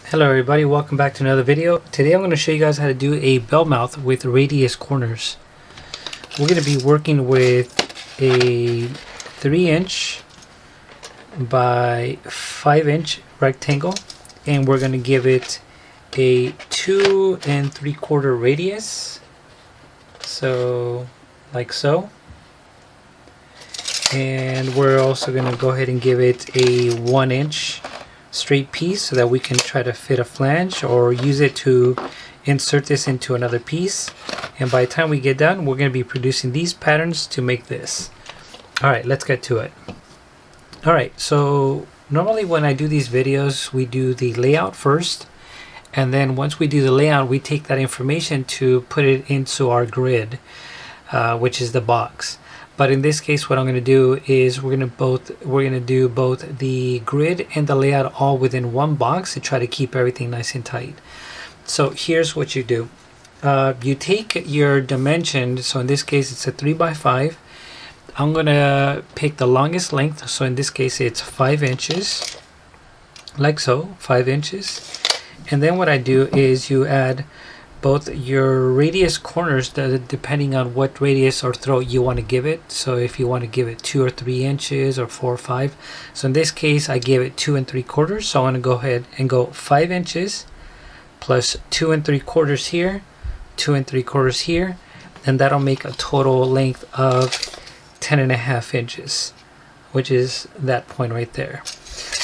Hello everybody, welcome back to another video. Today I'm going to show you guys how to do a bell mouth with radius corners. We're going to be working with a 3" by 5" rectangle, and we're going to give it a 2 3/4 radius, so like so. And we're also going to go ahead and give it a 1" straight piece so that we can try to fit a flange or use it to insert this into another piece. And by the time we get done, we're going to be producing these patterns to make this. Alright, let's get to it. Alright, so normally when I do these videos, we do the layout first, and then once we do the layout, we take that information to put it into our grid, which is the box. But in this case, what I'm going to do is we're going to do both the grid and the layout all within one box to try to keep everything nice and tight. So here's what you do. You take your dimension, so in this case it's a 3 by 5. I'm going to pick the longest length, so in this case it's 5 inches, like so, 5 inches. And then what I do is you add both your radius corners, depending on what radius or throat you want to give it. So if you want to give it 2 or 3 inches or 4 or 5. So in this case I gave it 2 3/4. So I want to go ahead and go 5 inches plus 2 3/4 here, 2 3/4 here, and that'll make a total length of 10.5 inches, which is that point right there.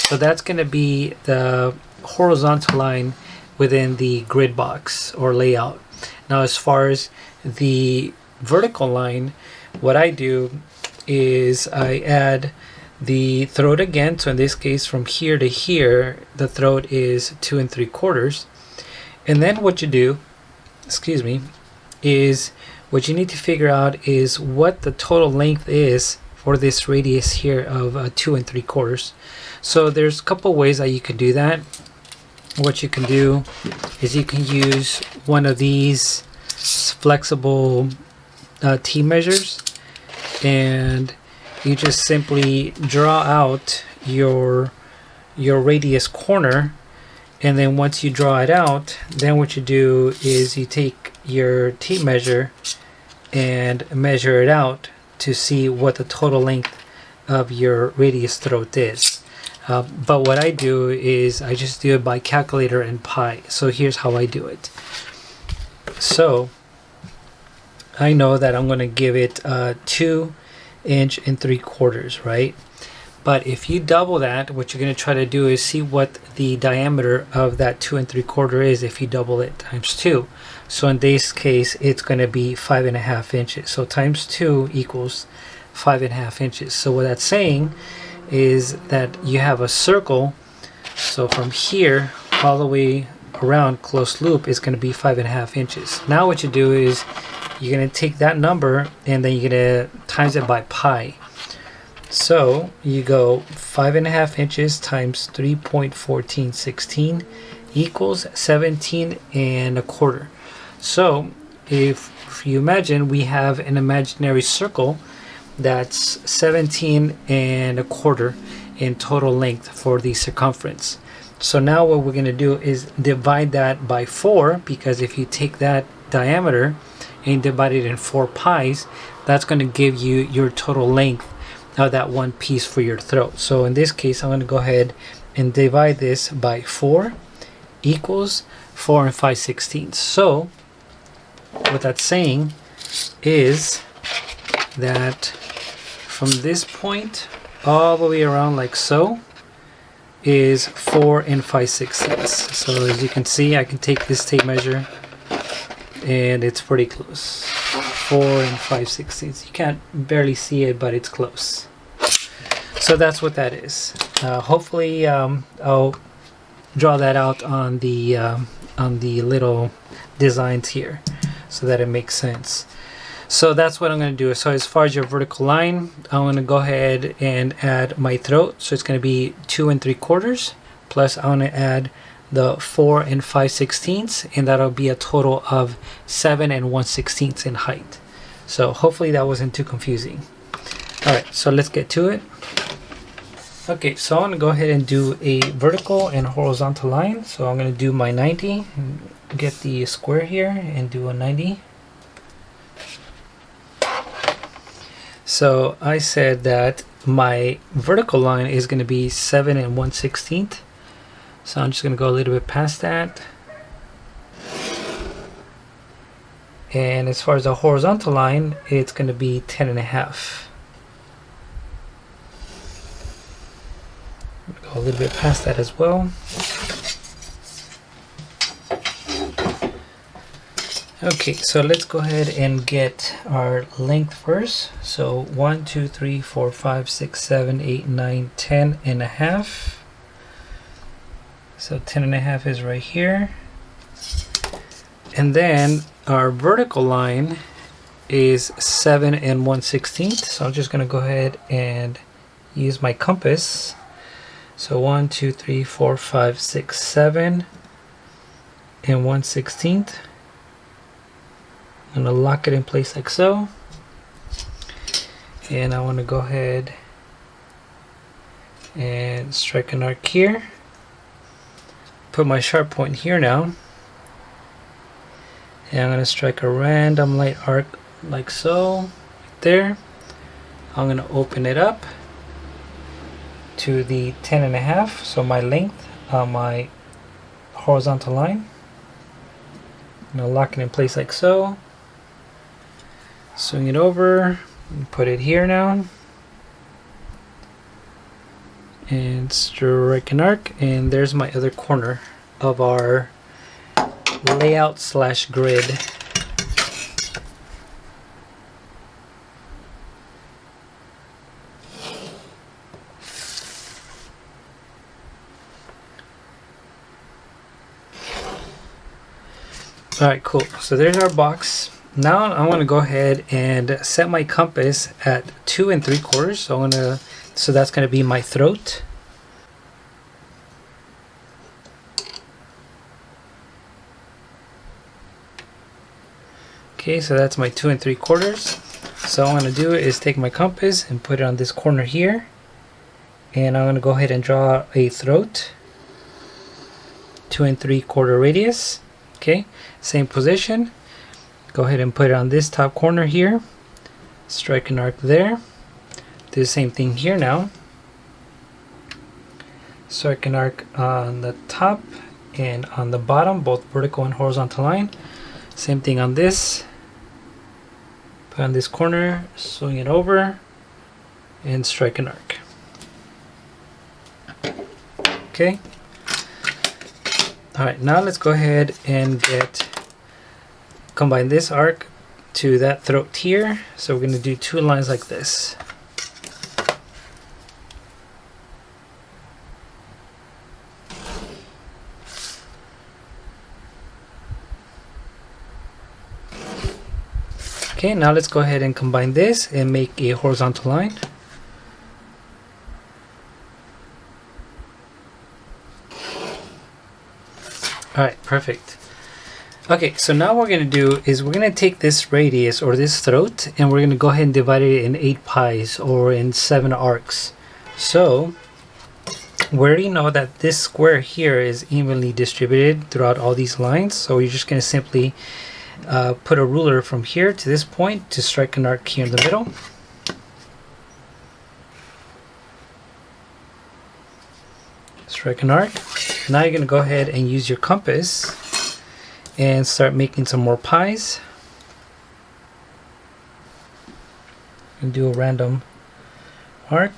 So that's going to be the horizontal line within the grid box or layout. Now as far as the vertical line, what I do is I add the throat again. So in this case from here to here, the throat is 2 3/4. And then what you do, is what you need to figure out is what the total length is for this radius here of 2 3/4. So there's a couple ways that you could do that. What you can do is you can use one of these flexible T measures, and you just simply draw out your radius corner. And then once you draw it out, then what you do is you take your T measure and measure it out to see what the total length of your radius throat is. But what I do is I just do it by calculator and pi. So here's how I do it. So I know that I'm going to give it 2 3/4, right? But if you double that, what you're going to try to do is see what the diameter of that 2 3/4 is if you double it times 2. So in this case, it's going to be 5.5 inches. So times 2 equals 5.5 inches. So what that's saying is that you have a circle, so from here all the way around closed loop is going to be 5.5 inches. Now what you do is you're going to take that number and then you're going to times it by pi. So you go 5.5 inches times 3.1416 equals 17 1/4. So if you imagine, we have an imaginary circle that's 17 1/4 in total length for the circumference. So now what we're going to do is divide that by 4, because if you take that diameter and divide it in 4 pi's, that's going to give you your total length of that one piece for your throat. So in this case, I'm going to go ahead and divide this by 4 equals 4 5/16. So what that's saying is that from this point all the way around like so is 4 5/16. So as you can see, I can take this tape measure and it's pretty close. 4 5/16. You can't barely see it, but it's close. So that's what that is. Hopefully I'll draw that out on the little designs here so that it makes sense. So that's what I'm going to do. So as far as your vertical line, I'm going to go ahead and add my throat. So it's going to be 2 3/4 plus I'm going to add the 4 5/16, and that'll be a total of 7 1/16 in height. So hopefully that wasn't too confusing. Alright, so let's get to it. Okay, so I'm going to go ahead and do a vertical and horizontal line. So I'm going to do my 90, get the square here and do a 90. So I said that my vertical line is going to be 7 1/16. So I'm just going to go a little bit past that. And as far as the horizontal line, it's going to be 10 1/2. Go a little bit past that as well. Okay, so let's go ahead and get our length first. So 1, 2, 3, 4, 5, 6, 7, 8, 9, 10 1/2. So 10 1/2 is right here. And then our vertical line is 7 1/16. So I'm just going to go ahead and use my compass. So 1, 2, 3, 4, 5, 6, 7 1/16. I'm going to lock it in place like so. And I want to go ahead and strike an arc here. Put my sharp point here now. And I'm going to strike a random light arc like so, right there. I'm going to open it up to the 10 1/2, so my length on my horizontal line. I'm going to lock it in place like so. Swing it over and put it here now. And strike an arc, and there's my other corner of our layout / grid. Alright, cool. So there's our box. Now I'm going to go ahead and set my compass at 2 3/4. So that's going to be my throat. Okay, so that's my 2 3/4. So all I'm going to do is take my compass and put it on this corner here. And I'm going to go ahead and draw a throat. 2 3/4 radius. Okay, same position. Go ahead and put it on this top corner here. Strike an arc there. Do the same thing here now. Strike an arc on the top and on the bottom, both vertical and horizontal line. Same thing on this. Put on this corner, swing it over, and strike an arc. Okay. Alright, now let's go ahead and combine this arc to that throat here. So we're going to do 2 lines like this. Okay, now let's go ahead and combine this and make a horizontal line. Alright, perfect. Okay, so now what we're going to do is we're going to take this radius or this throat and we're going to go ahead and divide it in 8 pies or in 7 arcs. So we already know that this square here is evenly distributed throughout all these lines. So you're just going to simply put a ruler from here to this point to strike an arc here in the middle. Strike an arc. Now you're going to go ahead and use your compass and start making some more pies. And do a random arc.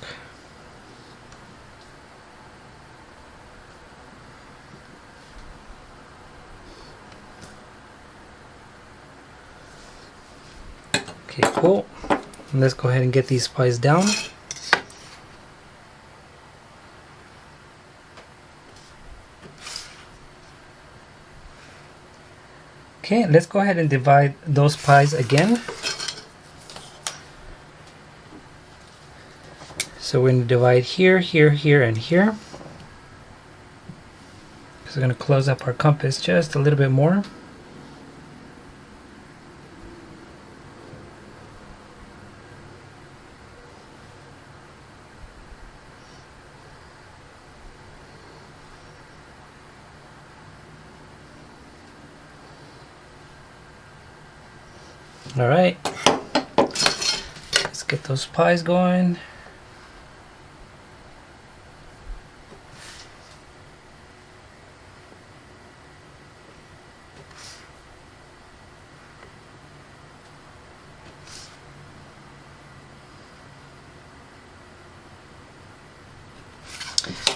Okay, cool. And let's go ahead and get these pies down. Okay, let's go ahead and divide those pies again. So we're going to divide here, here, here, and here. So we're going to close up our compass just a little bit more. All right, let's get those pies going.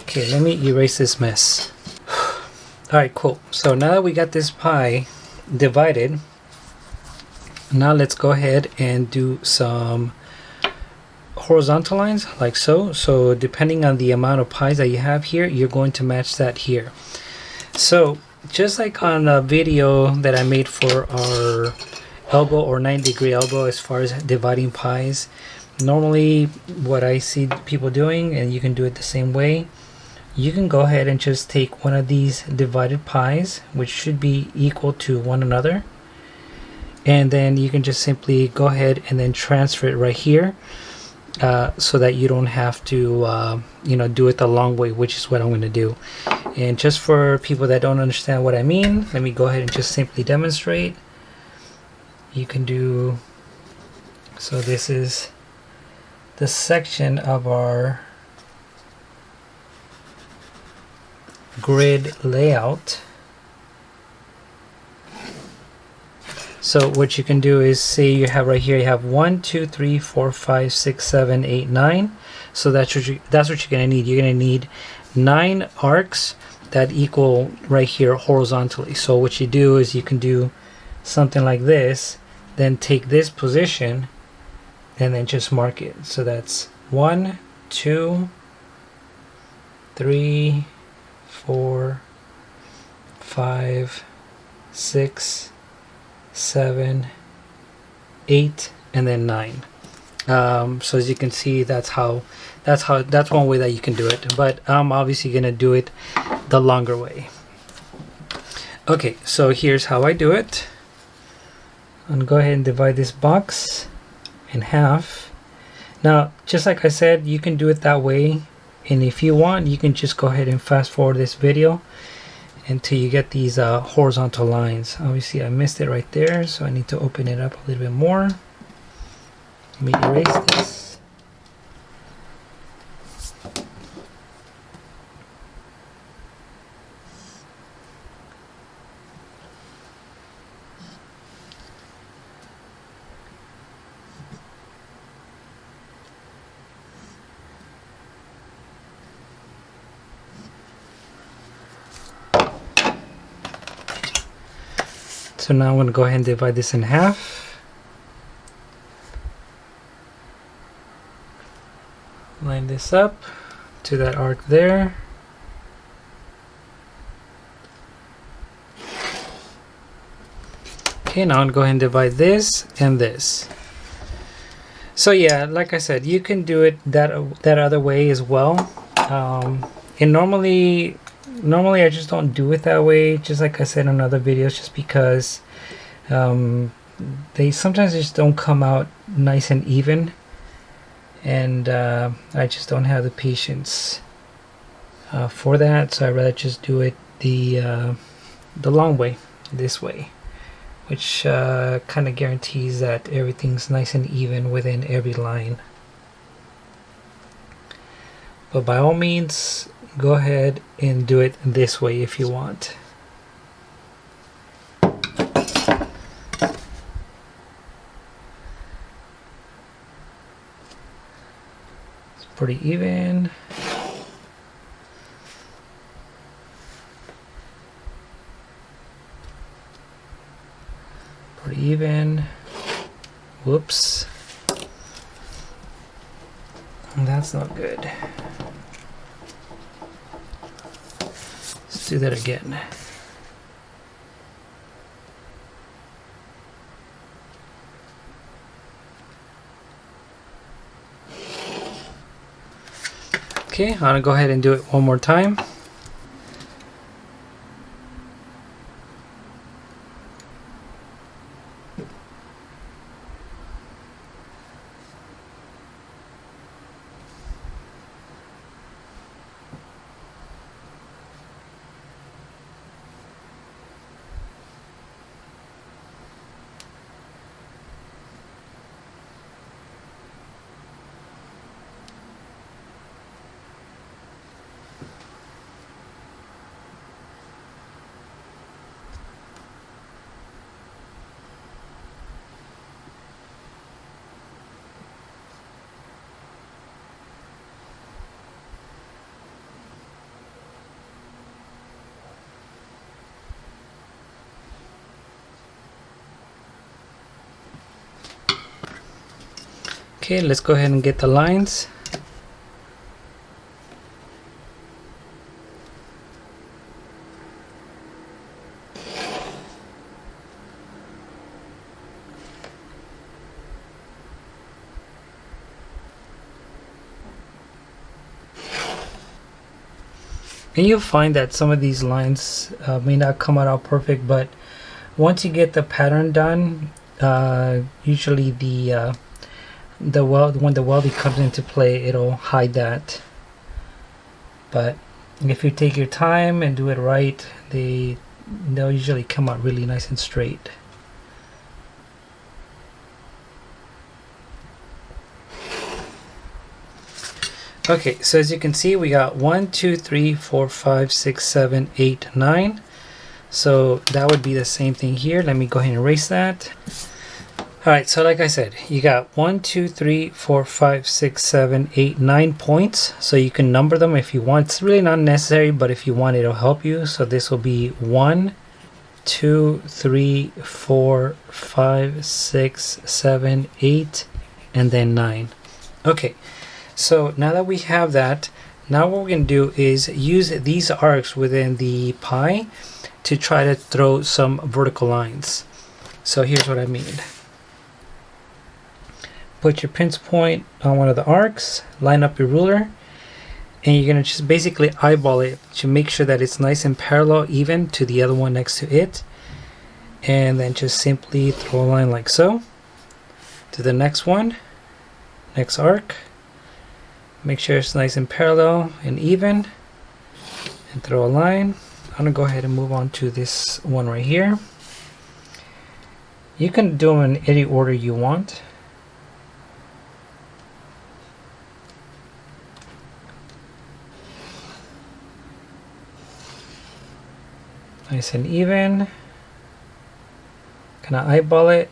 Okay, let me erase this mess. Alright, cool. So now that we got this pie divided, now let's go ahead and do some horizontal lines like so. So depending on the amount of pies that you have here, you're going to match that here. So just like on a video that I made for our elbow or 90-degree elbow as far as dividing pies, normally what I see people doing, and you can do it the same way, you can go ahead and just take one of these divided pies, which should be equal to one another, and then you can just simply go ahead and then transfer it right here, so that you don't have to do it the long way, which is what I'm going to do. And just for people that don't understand what I mean, let me go ahead and just simply demonstrate. You can do, so this is the section of our grid layout. So what you can do is, say you have right here, you have 1 2 3 4 5 6 7 8 9. So that's what you're gonna need. You're gonna need 9 arcs that equal right here horizontally. So what you do is you can do something like this, then take this position and then just mark it. So that's 1 2 3 4 5 6 7 8 and then 9. So as you can see, that's one way that you can do it, but I'm obviously gonna do it the longer way. Okay, so here's how I do it. I'm gonna go ahead and divide this box in half. Now, just like I said, you can do it that way, and if you want, you can just go ahead and fast forward this video until you get these horizontal lines. Obviously I missed it right there, so I need to open it up a little bit more. Let me erase this. So now I'm going to go ahead and divide this in half. Line this up to that arc there. Okay, now I'm going to go ahead and divide this and this. So yeah, like I said, you can do it that other way as well. And normally I just don't do it that way, just like I said in other videos, just because they sometimes just don't come out nice and even, and I just don't have the patience for that. So I'd rather just do it the long way, this way, which kind of guarantees that everything's nice and even within every line. But by all means, go ahead and do it this way if you want. It's pretty even. Pretty even. Whoops. That's not good. Let's do that again. Okay, I'm gonna go ahead and do it one more time. Okay, let's go ahead and get the lines. And you'll find that some of these lines may not come out perfect, but once you get the pattern done, usually when the welding comes into play, it'll hide that. But if you take your time and do it right, they'll usually come out really nice and straight. Okay, so as you can see, we got 1, 2, 3, 4, 5, 6, 7, 8, 9. So that would be the same thing here. Let me go ahead and erase that. Alright, so like I said, you got 1, 2, 3, 4, 5, 6, 7, 8, 9 points. So you can number them if you want. It's really not necessary, but if you want, it'll help you. So this will be 1, 2, 3, 4, 5, 6, 7, 8, and then 9. Okay. So now that we have that, now what we're going to do is use these arcs within the pie to try to throw some vertical lines. So here's what I mean. Put your pinch point on one of the arcs, line up your ruler, and you're going to just basically eyeball it to make sure that it's nice and parallel, even to the other one next to it. And then just simply throw a line like so to the next one, next arc. Make sure it's nice and parallel and even, and throw a line. I'm gonna go ahead and move on to this one right here. You can do them in any order you want. Nice and even. Kind of eyeball it.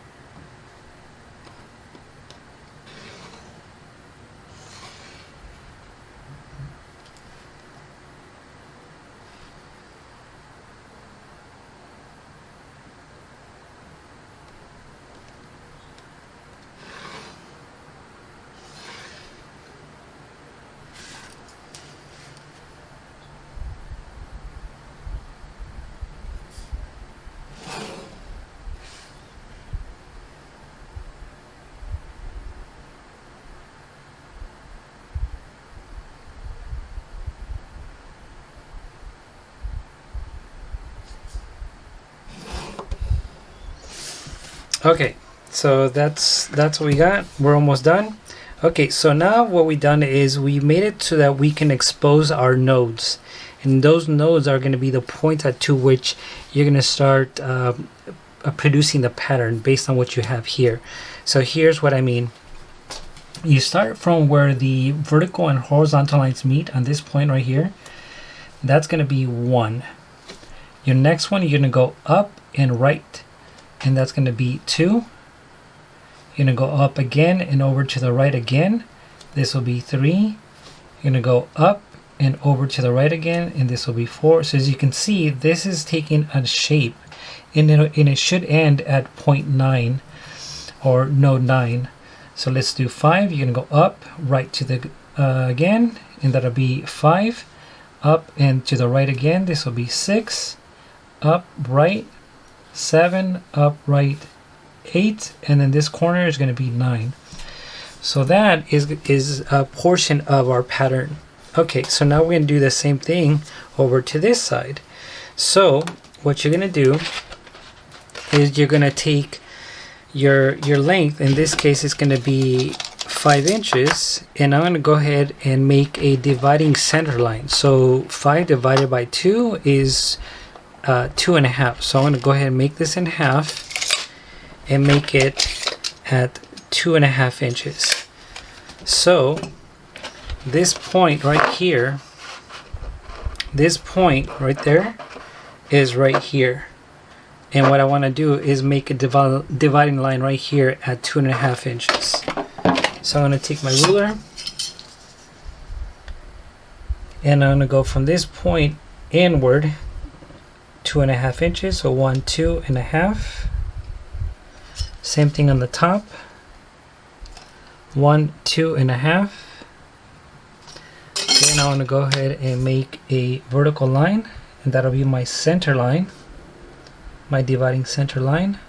Okay, so that's what we got. We're almost done. Okay, so now what we've done is we made it so that we can expose our nodes, and those nodes are going to be the points to which you're going to start producing the pattern based on what you have here. So here's what I mean. You start from where the vertical and horizontal lines meet on this point right here. That's going to be 1. Your next one, you're going to go up and right, and that's going to be 2. You're going to go up again and over to the right again. This will be 3. You're going to go up and over to the right again, and this will be 4. So as you can see, this is taking a shape, and it should end at point 9 or node 9. So let's do 5. You're going to go up, right to the again, and that'll be 5. Up and to the right again. This will be 6. Up, right, 7, up, right, 8, and then this corner is going to be 9. So that is a portion of our pattern. Okay, so now we're going to do the same thing over to this side. So what you're going to do is you're going to take your length. In this case, it's going to be 5 inches, and I'm going to go ahead and make a dividing center line. So 5 divided by 2 is 2.5. So I'm going to go ahead and make this in half and make it at 2.5 inches. So this point right here, this point right there is right here, and what I want to do is make a dividing line right here at 2.5 inches. So I'm going to take my ruler and I'm going to go from this point inward 2.5 inches, so 1, 2.5. Same thing on the top, 1, 2.5. Okay, now I'm going to go ahead and make a vertical line, and that'll be my center line, my dividing center line.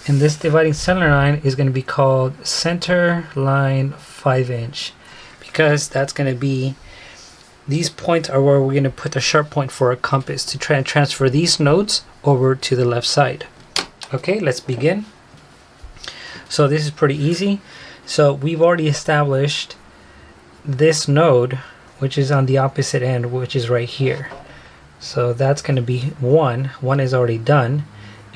And this dividing center line is going to be called center line 5" because that's going to be, these points are where we're going to put the sharp point for our compass to try and transfer these nodes over to the left side. Okay, let's begin. So this is pretty easy. So we've already established this node, which is on the opposite end, which is right here. So that's going to be 1. 1 is already done.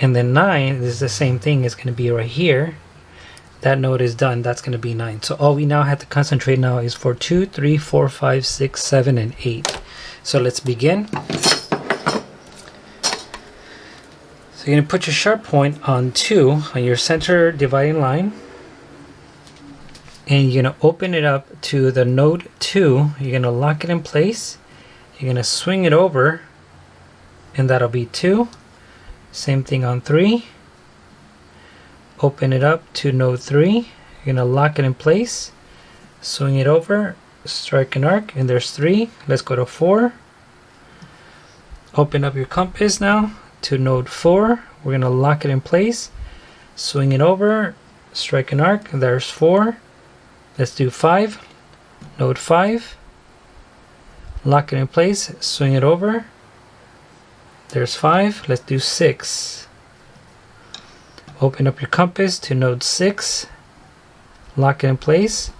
And then 9 is the same thing. It's going to be right here. That node is done. That's going to be 9. So all we now have to concentrate now is for 2, 3, 4, 5, 6, 7, and 8. So let's begin. So you're going to put your sharp point on 2 on your center dividing line. And you're going to open it up to the node 2. You're going to lock it in place. You're going to swing it over. And that'll be 2. Same thing on 3. Open it up to node 3. You're going to lock it in place. Swing it over. Strike an arc. And there's 3. Let's go to 4. Open up your compass now to node 4. We're going to lock it in place. Swing it over. Strike an arc. And there's 4. Let's do 5. Node 5. Lock it in place. Swing it over. There's 5. Let's do 6. Open up your compass to node 6. Lock it in place.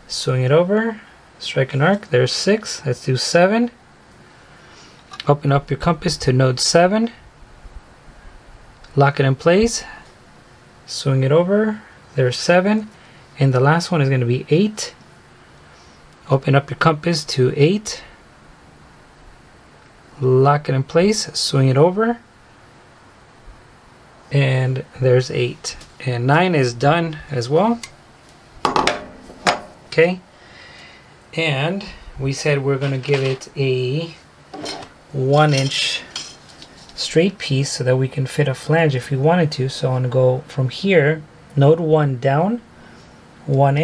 Swing it over. Strike an arc. There's 6. Let's do 7. Open up your compass to node 7. Lock it in place. Swing it over. There's 7. And the last one is going to be 8. Open up your compass to 8. Lock it in place, swing it over, and there's 8. And 9 is done as well. Okay, and we said we're going to give it a 1" straight piece so that we can fit a flange if we wanted to. So I'm going to go from here, node 1 down 1"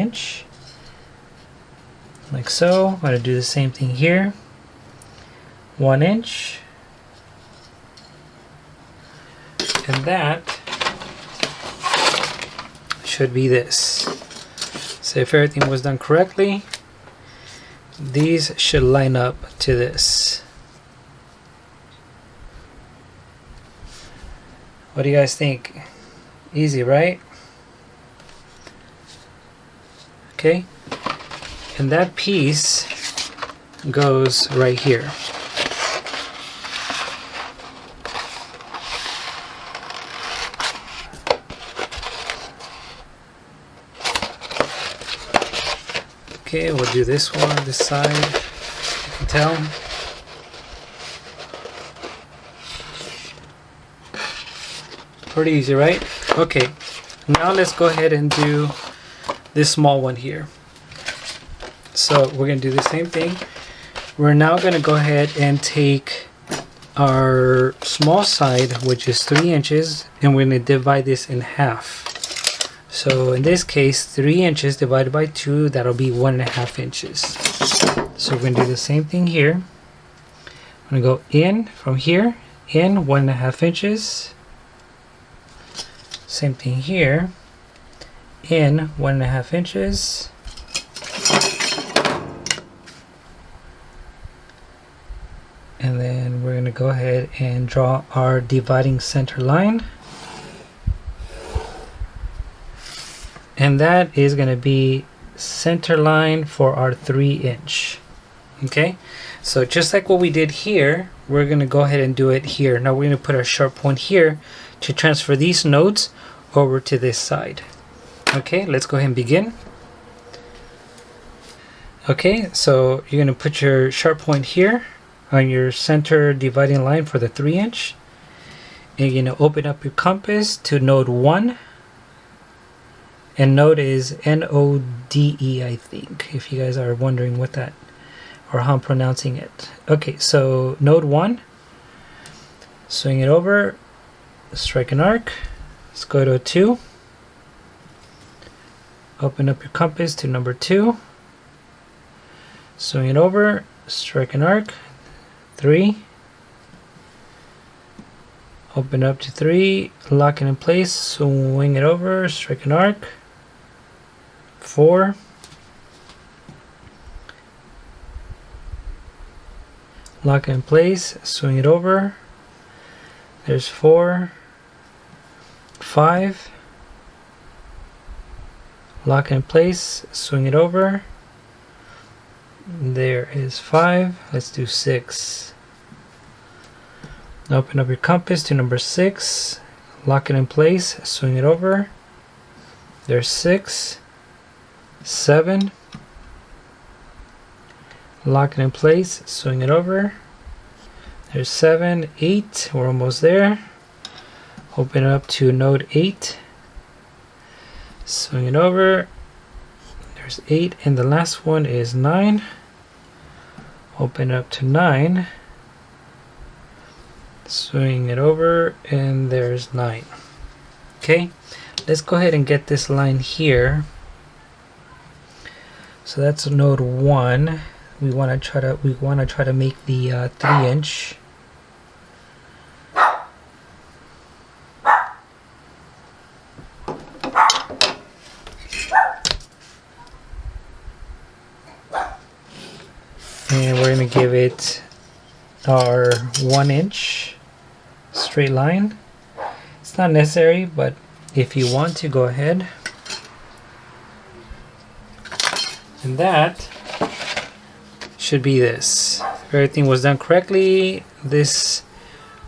like so. I'm going to do the same thing here. 1". And that should be this. So if everything was done correctly, these should line up to this. What do you guys think? Easy, right? Okay. And that piece goes right here. Okay, we'll do this one on this side. You can tell. Pretty easy, right? Okay, now let's go ahead and do this small one here. So we're going to do the same thing. We're now going to go ahead and take our small side, which is 3 inches, and we're going to divide this in half. So in this case, 3 inches divided by 2, that'll be 1.5 inches. So we're going to do the same thing here. I'm going to go in from here, in 1.5 inches. Same thing here, in 1.5 inches. And then we're going to go ahead and draw our dividing center line. And that is going to be center line for our 3 inch. Okay, so just like what we did here, we're going to go ahead and do it here. Now we're going to put our sharp point here to transfer these nodes over to this side. Okay, let's go ahead and begin. Okay, so you're going to put your sharp point here on your center dividing line for the 3 inch. And you're going to open up your compass to node 1. And node is N-O-D-E, I think, if you guys are wondering what that, or how I'm pronouncing it. Okay, so node 1, swing it over, strike an arc. Let's go to 2. Open up your compass to number 2. Swing it over, strike an arc. 3. Open up to 3, lock it in place, swing it over, strike an arc. 4. Lock it in place, swing it over. There's 4. 5. Lock it in place, swing it over. There is 5. Let's do 6. Open up your compass to number 6. Lock it in place, swing it over. There's 6. 7. Lock it in place, swing it over. There's 7. 8. We're almost there. Open it up to node 8. Swing it over. There's 8, and the last one is 9. Open it up to 9. Swing it over, and there's 9. Okay, let's go ahead and get this line here. So that's node 1. We want to try to make the 3-inch. And we're going to give it our 1-inch straight line. It's not necessary, but if you want to, go ahead. And that should be this. If everything was done correctly, this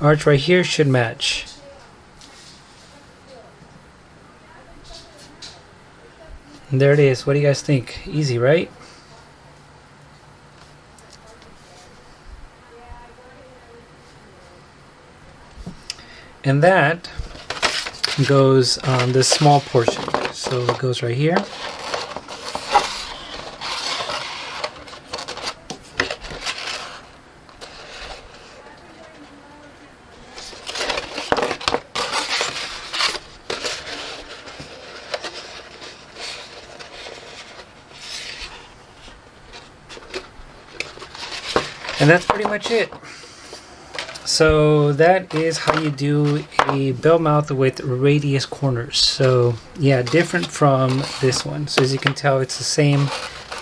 arch right here should match. And there it is. What do you guys think? Easy, right? And that goes on this small portion. So it goes right here. And that's pretty much it. So that is how you do a bell mouth with radius corners. So yeah, different from this one. So as you can tell, it's the same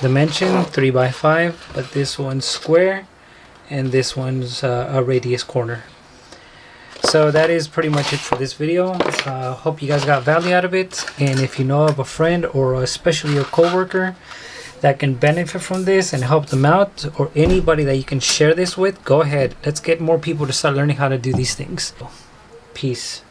dimension, 3 by 5, but this one's square and this one's a radius corner. So that is pretty much it for this video. Hope you guys got value out of it, and if you know of a friend or especially a coworker that can benefit from this and help them out, or anybody that you can share this with, go ahead. Let's get more people to start learning how to do these things. Peace.